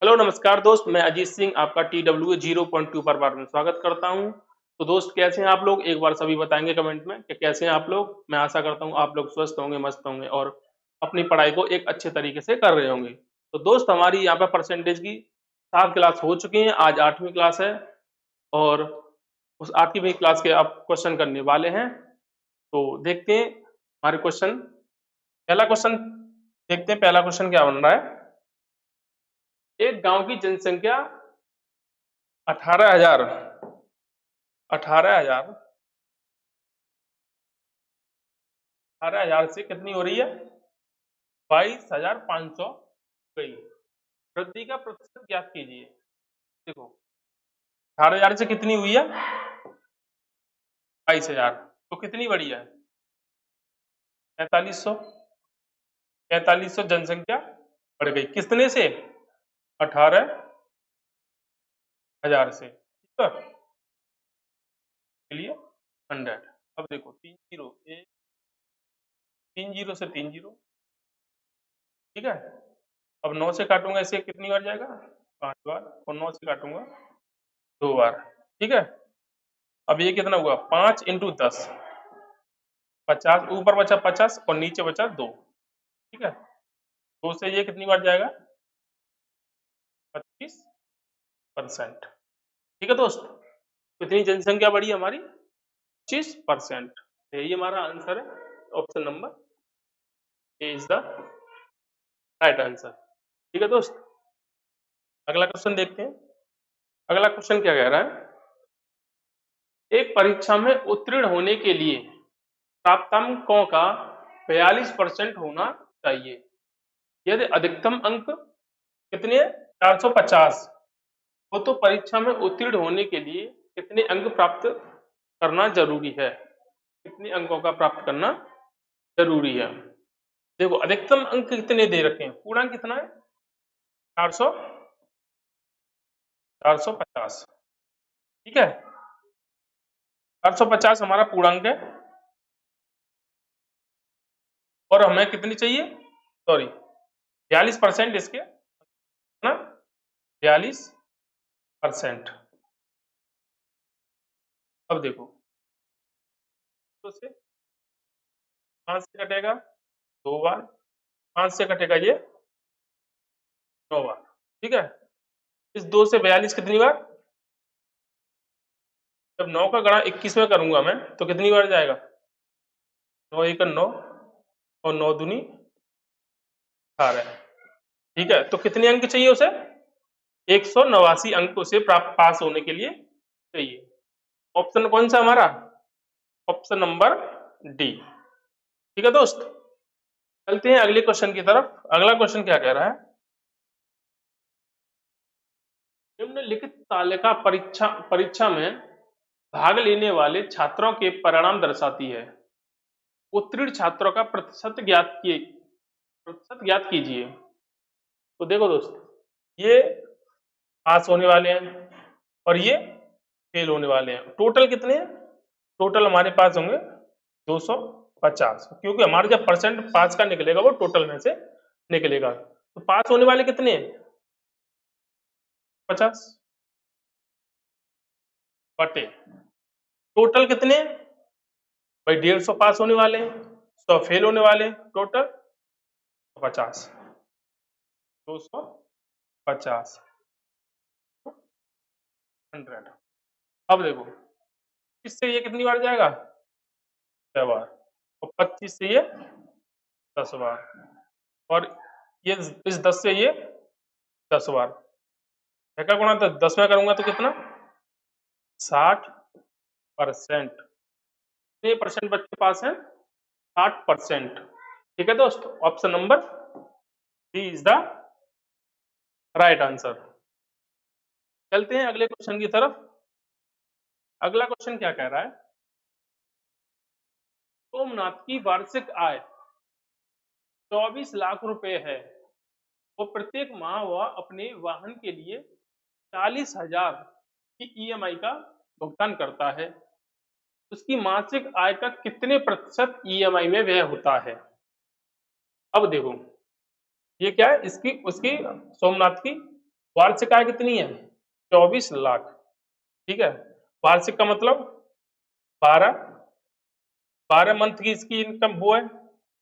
Hello नमस्कार दोस्त, मैं अजीत सिंह आपका TW 0.2 पर बार में स्वागत करता हूं। तो दोस्त कैसे हैं आप लोग, एक बार सभी बताएंगे कमेंट में कि कैसे हैं आप लोग। मैं आशा करता हूं आप लोग स्वस्थ होंगे, मस्त होंगे और अपनी पढ़ाई को एक अच्छे तरीके से कर रहे होंगे। तो दोस्त हमारी यहाँ पर परसेंटेज की 7 क्लास हो चुकी हैं, आज 8वीं क्लास है और उस 8वीं क्लास के आप क्वेश्चन करने वाले हैं। तो देखते हैं हमारे क्वेश्चन। पहला क्वेश्चन देखते हैं, पहला क्वेश्चन क्या बन रहा है। एक गांव की जनसंख्या 18,000 18,000 18,000 से कितनी हो रही है? 22,500 गई। वृद्धि का प्रतिशत ज्ञात कीजिए। देखो 18,000 से कितनी हुई है? 22,000। तो कितनी बढ़ी है? 4500। 4500 जनसंख्या बढ़ गई कितने से? 18,000 से। ठीक है, लिए 100। अब देखो 3 जीरो, एक 3 जीरो से 3 जीरो। ठीक है, अब 9 से काटूंगा इसे, कितनी बार जाएगा? 5 बार। और 9 से काटूंगा 2 बार। ठीक है, अब ये कितना हुआ? 5 इंटू 10, 50। ऊपर बचा 50 और नीचे बचा 2। ठीक है, 2 से ये कितनी बार जाएगा? 25%। ठीक है दोस्त, कितनी जनसंख्या बढ़ी हमारी? 25%। यही हमारा आंसर है, option number A is the right answer. ठीक है दोस्त, अगला क्वेश्चन देखते हैं। अगला क्वेश्चन क्या कह रहा है? एक परीक्षा में उत्तीर्ण होने के लिए प्राप्तांकों का 42% होना चाहिए। यदि अधिकतम अंक कितने हैं? 450। हो तो परीक्षा में उत्तीर्ण होने के लिए कितने अंक प्राप्त करना जरूरी है? कितने अंकों का प्राप्त करना जरूरी है? देखो अधिकतम अंक कितने दे रखे हैं, पूर्णांक कितना है? 400 450। ठीक है, 450 हमारा पूर्णांक है और हमें कितनी चाहिए? सॉरी 42% इसके ना, 42%। अब देखो तो से 5 से कटेगा 2 बार, 5 से कटेगा ये 9 बार। ठीक है, इस 2 से 42 कितनी बार? जब 9 का गणा 21 में करूंगा मैं तो कितनी बार जाएगा? 9 एक 9 और 9 दूनी 18। ठीक है, तो कितने अंक चाहिए उसे? 189 अंक उसे प्राप्त पास होने के लिए चाहिए। ऑप्शन कौन सा हमारा? Option number D. ठीक है दोस्त, चलते हैं अगले क्वेश्चन की तरफ। अगला क्वेश्चन क्या कह रहा है? निम्नलिखित तालिका परीक्षा परीक्षा में भाग लेने वाले छात्रों के परिणाम दर्शाती है। उत्तीर्ण छात्रों का प्रतिशत ज्ञात कीजिए। तो देखो दोस्त, ये पास होने वाले हैं और ये फेल होने वाले हैं। टोटल कितने हैं? टोटल हमारे पास होंगे 250, क्योंकि हमारा जब परसेंट पास का निकलेगा वो टोटल में से निकलेगा। तो पास होने वाले कितने हैं? 50 बटे टोटल कितने हैं? भाई 150 पास होने वाले हैं, 100 फेल होने वाले हैं, टोटल 50। 250 100। अब देखो इससे ये कितनी बार जाएगा? 6 बार। और 25 से ये 10 बार और ये इस 10 से ये 10 बार। का गुणा 10 में करूंगा तो कितना? 60%। कितने परसेंट बच्चे पास हैं? 60%। ठीक है दोस्त, option number D is the right answer. चलते हैं अगले क्वेश्चन की तरफ। अगला क्वेश्चन क्या कह रहा है? सोमनाथ की वार्षिक आय 24 लाख रुपए है। वो प्रत्येक माह वह अपने वाहन के लिए 40,000 की ईएमआई का भुगतान करता है। उसकी मासिक आय का कितने प्रतिशत ईएमआई में व्यय होता है? अब देखो ये क्या है, इसकी उसकी सोमनाथ की वार्षिक आय कितनी है? 24 लाख। ठीक है, वार्षिक का मतलब 12 मंथ की इसकी इनकम वो है,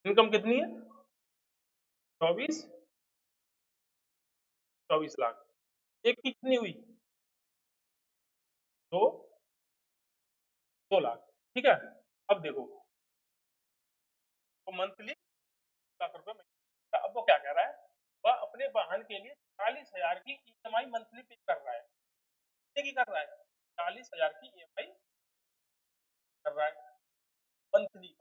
इनकम कितनी है? 24 लाख। एक की कितनी हुई? 2 लाख। ठीक है, अब देखो वो मंथली लाख रुपए महीने। अब वो क्या कह रहा है, वह अपने वाहन के लिए 40,000 की ईएमआई मंथली पे कर रहा है। कितने की कर रहा है? 40,000 की ईएमआई कर रहा है मंथली।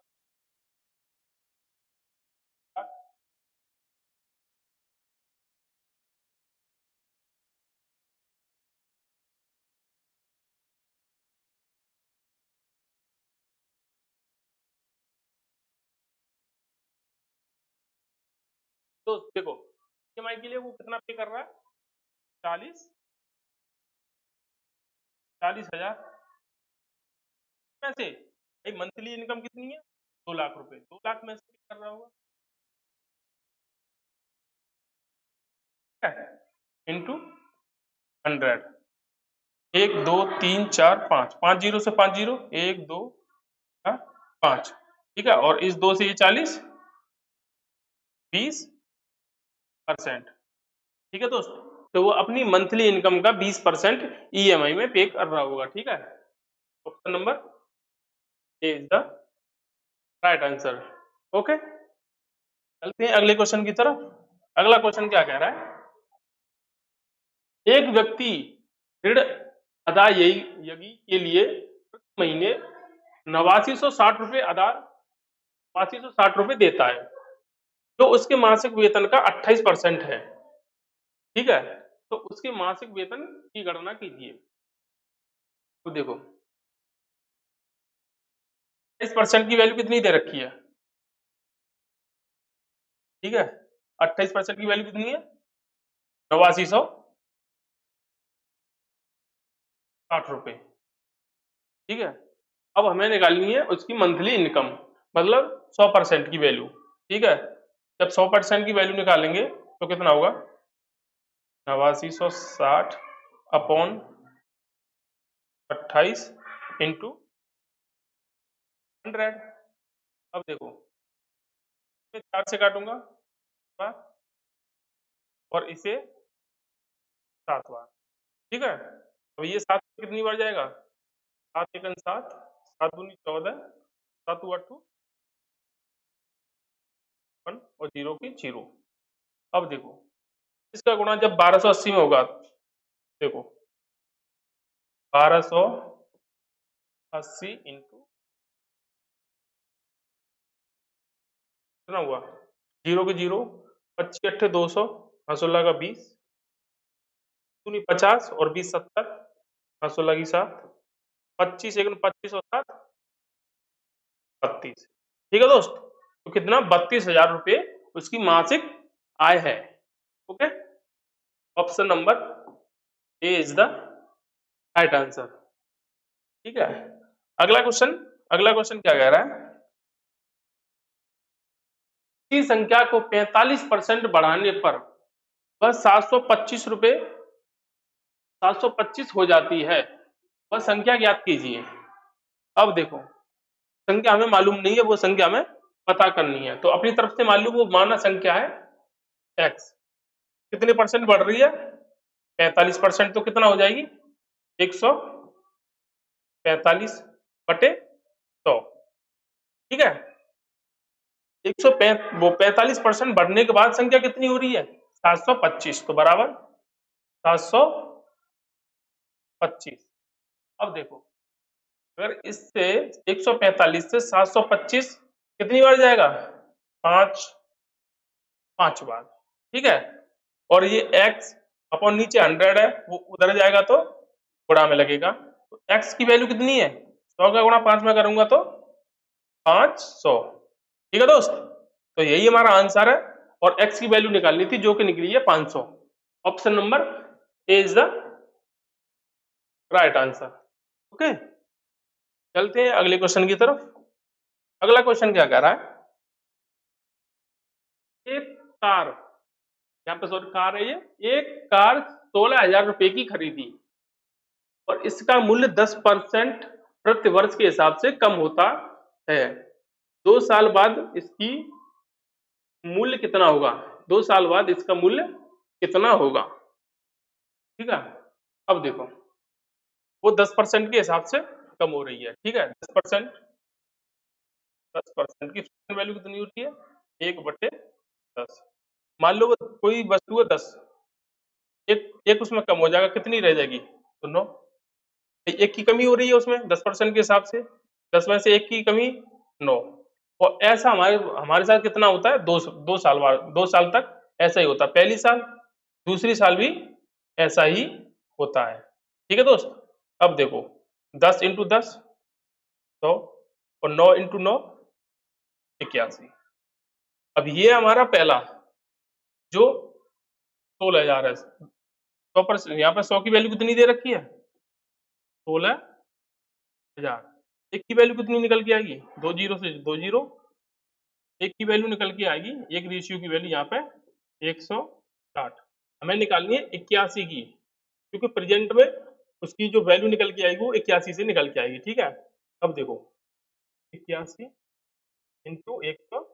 तो देखो ईएमआई के लिए वो कितना पे कर रहा है? 40,000 में से भाई मंथली इनकम कितनी है? 2 लाख रुपए। 2 लाख में से पे कर रहा होगा इंटू 100। 1 2 3 4 5, 5 जीरो से 5 जीरो, 1 2 5। ठीक है, और इस 2 से ये 40, 20%। ठीक है दोस्त, तो वो अपनी मंथली इनकम का 20% ईएमआई में पे कर रहा होगा। ठीक है, option number A is the right answer. Okay, चलते हैं अगले क्वेश्चन की तरफ। अगला क्वेश्चन क्या कह रहा है, एक व्यक्ति ऋण अदायगी के लिए प्रति महीने 8960 रुपए देता है, जो उसके मासिक वेतन का 28% है। ठीक है, तो उसके मासिक वेतन की गणना कीजिए। तो देखो 28% की वैल्यू कितनी दे रखी है? ठीक है, 28% की वैल्यू कितनी है? 8960 रुपए। ठीक है, अब हमें निकालनी है उसकी मंथली इनकम, मतलब 100% की वैल्यू। ठीक है, जब 100% की वैल्यू निकालेंगे तो कितना होगा? 8960 अपॉन 28 इंटू 100। अब देखो मैं 4 से काटूंगा और इसे 7 बार। ठीक है, अब ये 7 कितनी बार जाएगा? 7 एकन 7, 7 दूनी 14, 7 8 1 और 0 की 0। अब देखो इसका गुणा जब 1280 में होगा, देखो 1280 इंटू कितना हुआ? 0 के 0, 25 अट्ठे 200, 16 का 20, दूनी 50 और 20 70, 16 की 7, 25 एक 25 और 7 32। ठीक है दोस्त, तो कितना? 32,000 रुपये उसकी मासिक आय है। Okay, option number A is the right answer. ठीक है, अगला क्वेश्चन क्या कह रहा है, की संख्या को 45% बढ़ाने पर वह 725 हो जाती है, वह संख्या ज्ञात कीजिए। अब देखो संख्या हमें मालूम नहीं है, वो संख्या हमें पता करनी है। तो अपनी तरफ से मान लो वो माना संख्या है x, कितने परसेंट बढ़ रही है? 45%। तो कितना हो जाएगी? 145 बटे 100। ठीक है, 45% बढ़ने के बाद संख्या कितनी हो रही है? 725, तो बराबर 725। अब देखो अगर इससे 145 से 725 कितनी बार जाएगा? 5 बार। ठीक है, और ये x अपॉन नीचे 100 है, वो उधर जाएगा तो गुणा में लगेगा। तो x की वैल्यू कितनी है? 100 का गुणा 5 में करूंगा तो 500। ठीक है दोस्त, तो यही हमारा आंसर है, और x की वैल्यू निकालनी थी जो कि निकली है 500। Option number A is the right answer. Okay, चलते हैं अगले क्वेश्चन की तरफ। अगला क्वेश्चन क्या कह रहा है, एक कार, यहाँ पे सॉरी कार है ये, एक कार 16,000 रुपए की खरीदी और इसका मूल्य 10% प्रति वर्ष के हिसाब से कम होता है, 2 साल बाद इसकी मूल्य कितना होगा? 2 साल बाद इसका मूल्य कितना होगा? ठीक है, अब देखो वो 10% के हिसाब से कम हो रही है, ठीक है, 10% की वैल्यू कितनी होती है? 1/10। मान लो कोई वस्तु है 10, एक उसमें कम हो जाएगा, कितनी रह जाएगी? तो 9। एक की कमी हो रही है उसमें 10% के हिसाब से, 10 में से एक की कमी 9। और ऐसा हमारे साथ कितना होता है? 2 साल बाद, 2 साल तक ऐसा ही होता है। पहली साल दूसरी साल भी ऐसा ही होता है, ठीक है दोस्त। अब देखो 10 इंटू 10 100 और 9 इंटू 9 81। अब ये हमारा पहला जो 16,000 है, 100%, यहाँ पे 100 की वैल्यू कितनी दे रखी है? 16,000। एक की वैल्यू कितनी निकल के आएगी? 2 जीरो से 2 जीरो, एक की वैल्यू निकल के आएगी, एक रेशियो की वैल्यू यहाँ पे 160। हमें निकालनी है 81 की, क्योंकि प्रेजेंट में उसकी जो वैल्यू निकल के आएगी वो 81 से निकल के आएगी, ठीक है। अब देखो 81 इंटू 160।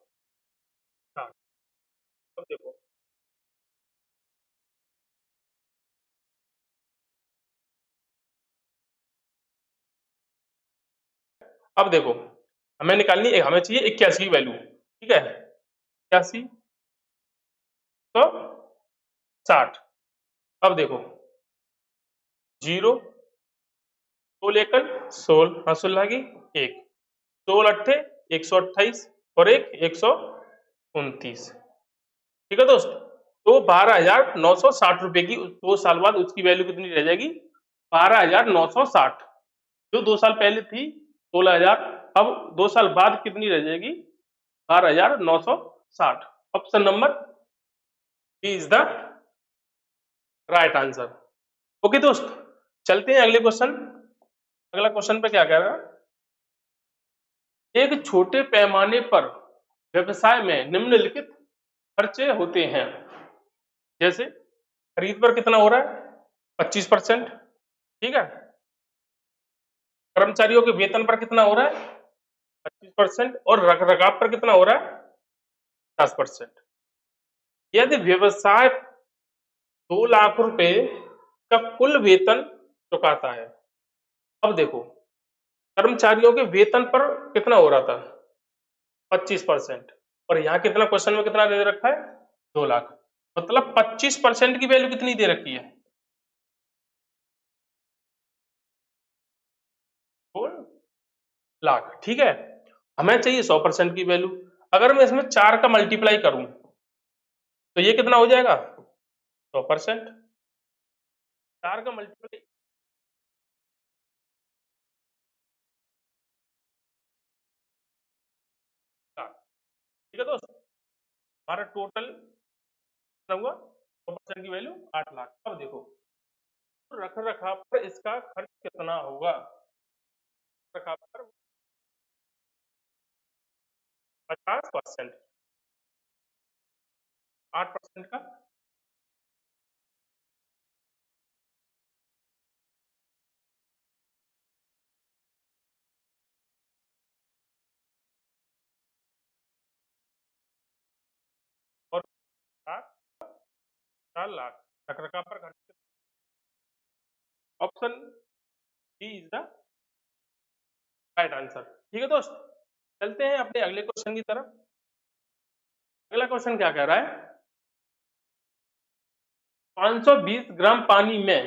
अब देखो हमें निकालनी है, हमें चाहिए 81 की वैल्यू, ठीक है। 81 तो 60। अब देखो 0 तो लेकर 16, हाँ 16 की 1, 16 अट्ठे 128 और एक 129, ठीक है दोस्त। तो 12,960 रुपए की 2 साल बाद उसकी वैल्यू कितनी रह जाएगी? 12,960। जो 2 साल पहले थी 16,000, अब 2 साल बाद कितनी रह जाएगी? 12,960। Option number B is the right answer. Okay दोस्त, चलते हैं अगले क्वेश्चन। अगला क्वेश्चन पे क्या कह रहा है? एक छोटे पैमाने पर व्यवसाय में निम्नलिखित खर्चे होते हैं, जैसे खरीद पर कितना हो रहा है? 25%, ठीक है। कर्मचारियों के वेतन पर कितना हो रहा है? 25%। और रखरखाव पर कितना हो रहा है? 10%। यदि व्यवसाय 2 लाख रुपए का कुल वेतन चुकाता है, अब देखो कर्मचारियों के वेतन पर कितना हो रहा था? 25%। और यहाँ कितना, क्वेश्चन में कितना दे रखा है? 2 लाख। मतलब 25% की वैल्यू कितनी दे रखी है? 2 लाख, ठीक है। हमें चाहिए 100% की वैल्यू। अगर मैं इसमें 4 का मल्टीप्लाई करूं तो ये कितना हो जाएगा? 100%। 4 का मल्टीप्लाई, ठीक है दोस्त। हमारा टोटल कितना हुआ? 100% की वैल्यू 8 लाख। अब देखो रख रखाव पर इसका खर्च कितना होगा? रखाव पर 50%, 8% का और 4 लाख रख रखाव पर खर्च। Option B is the right answer, ठीक है दोस्त। चलते हैं अपने अगले क्वेश्चन की तरफ। अगला क्वेश्चन क्या कह रहा है? 520 ग्राम पानी में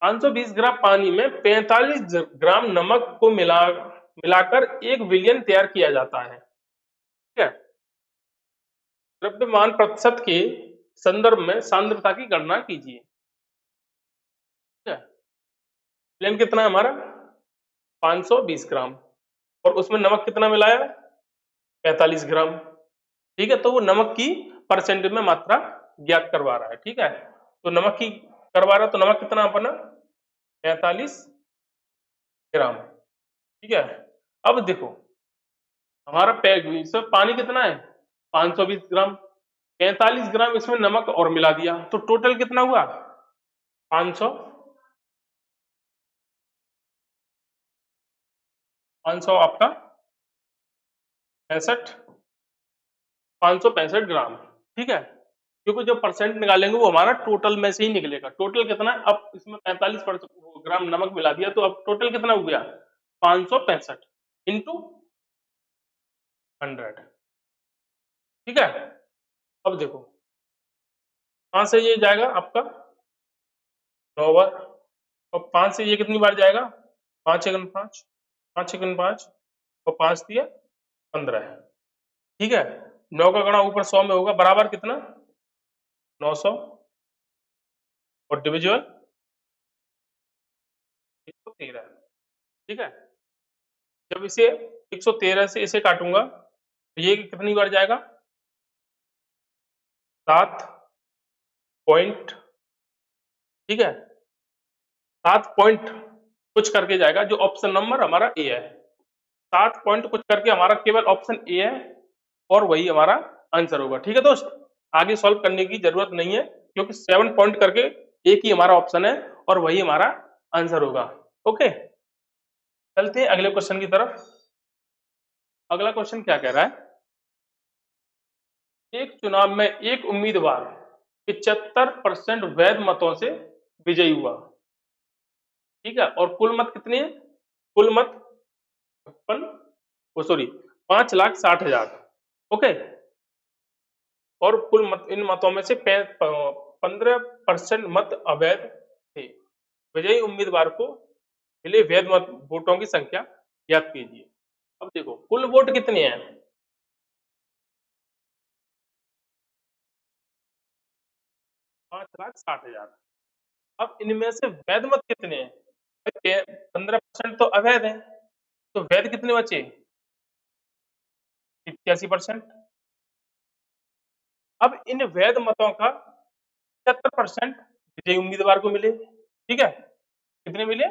520 ग्राम पानी में 45 ग्राम नमक को मिलाकर 1 विलियन तैयार किया जाता है, ठीक है। द्रव्यमान प्रतिशत के संदर्भ में सांद्रता की गणना कीजिए, ठीक है। विलियन कितना है हमारा? 520 ग्राम और उसमें नमक कितना मिलाया? 45 ग्राम, ठीक है। तो वो नमक की परसेंटेज में मात्रा ज्ञात करवा रहा है, ठीक है। तो नमक की करवा रहा है, तो नमक कितना बना? 45 ग्राम, ठीक है। अब देखो हमारा पैक सब पानी कितना है? 520 ग्राम, 45 ग्राम इसमें नमक और मिला दिया, तो टोटल कितना हुआ 500 आपका 565 ग्राम, ठीक है, क्योंकि जो परसेंट निकालेंगे वो हमारा टोटल में से ही निकलेगा। टोटल कितना है? अब इसमें 45 ग्राम नमक मिला दिया, तो अब टोटल कितना हो गया 565 इंटू 100, ठीक है। अब देखो 5 से ये जाएगा आपका 9 बार, और 5 से ये कितनी बार जाएगा 5 एकन 5, 5 एकन 5, और 5 दिया 15, ठीक है। 9 का गणा ऊपर 100 में होगा, बराबर कितना 900, और डिविजिबल 113, ठीक है। जब इसे 113 से इसे काटूंगा तो ये कितनी बार जाएगा 7 पॉइंट, ठीक है, 7 पॉइंट कुछ करके जाएगा, जो ऑप्शन नंबर हमारा ए है। 7 पॉइंट कुछ करके हमारा केवल ऑप्शन ए है, और वही हमारा आंसर होगा, ठीक है दोस्त। आगे सॉल्व करने की जरूरत नहीं है, क्योंकि 7 पॉइंट करके एक ही हमारा ऑप्शन है और वही हमारा आंसर होगा। ओके, चलते हैं अगले क्वेश्चन की तरफ। अगला क्वेश्चन क्या कह रहा है, एक चुनाव में एक उम्मीदवार 75% वैध मतों से विजयी हुआ, ठीक है, और कुल मत कितने हैं, कुल मत 5,60,000, ओके, और कुल मत, इन मतों में से 15% मत अवैध थे। विजयी उम्मीदवार को मिले वैध मत वोटों की संख्या ज्ञात कीजिए। अब देखो कुल वोट कितने हैं, 5,60,000। अब इनमें से वैध मत कितने हैं, 15% तो अवैध है, तो वैध कितने बचे 81%। अब इन वैध मतों का 75% विजयी उम्मीदवार को मिले, ठीक है, कितने मिले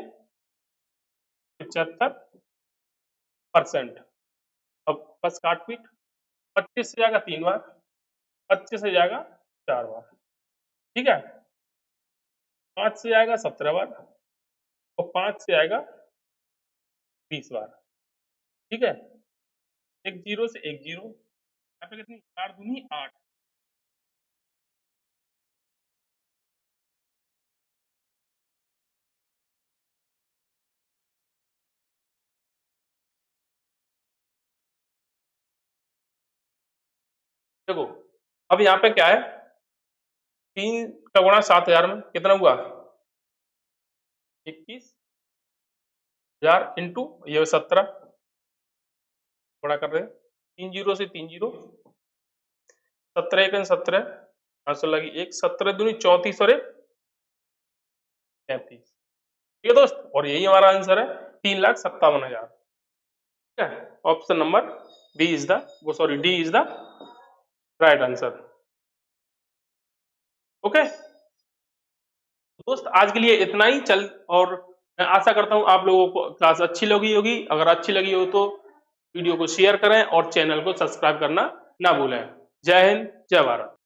75%। अब बस काट पीट, 25 से जाएगा 3 बार, 25 से जाएगा 4 बार, ठीक है, 5 से जाएगा 17 बार, और 5 से आएगा 20 बार, ठीक है। एक जीरो से एक जीरो, यहाँ पे कितनी 4 दूनी 8, देखो अब यहाँ पे क्या है, 3 का गुणा 7,000 में कितना हुआ 21,000 इंटू ये 17, बड़ा कर रहे हैं 3 जीरो से 3 जीरो, 17 एकन 17, 500 लगी एक, 17 दूनी 34 और 33, ठीक है दोस्त, और यही हमारा आंसर है 3,57,000, ठीक है। Option number B is the D is the right answer. Okay दोस्त, आज के लिए इतना ही। चल, और मैं आशा करता हूं आप लोगों को क्लास अच्छी लगी होगी। अगर अच्छी लगी हो तो वीडियो को शेयर करें और चैनल को सब्सक्राइब करना ना भूलें। जय हिंद, जय भारत।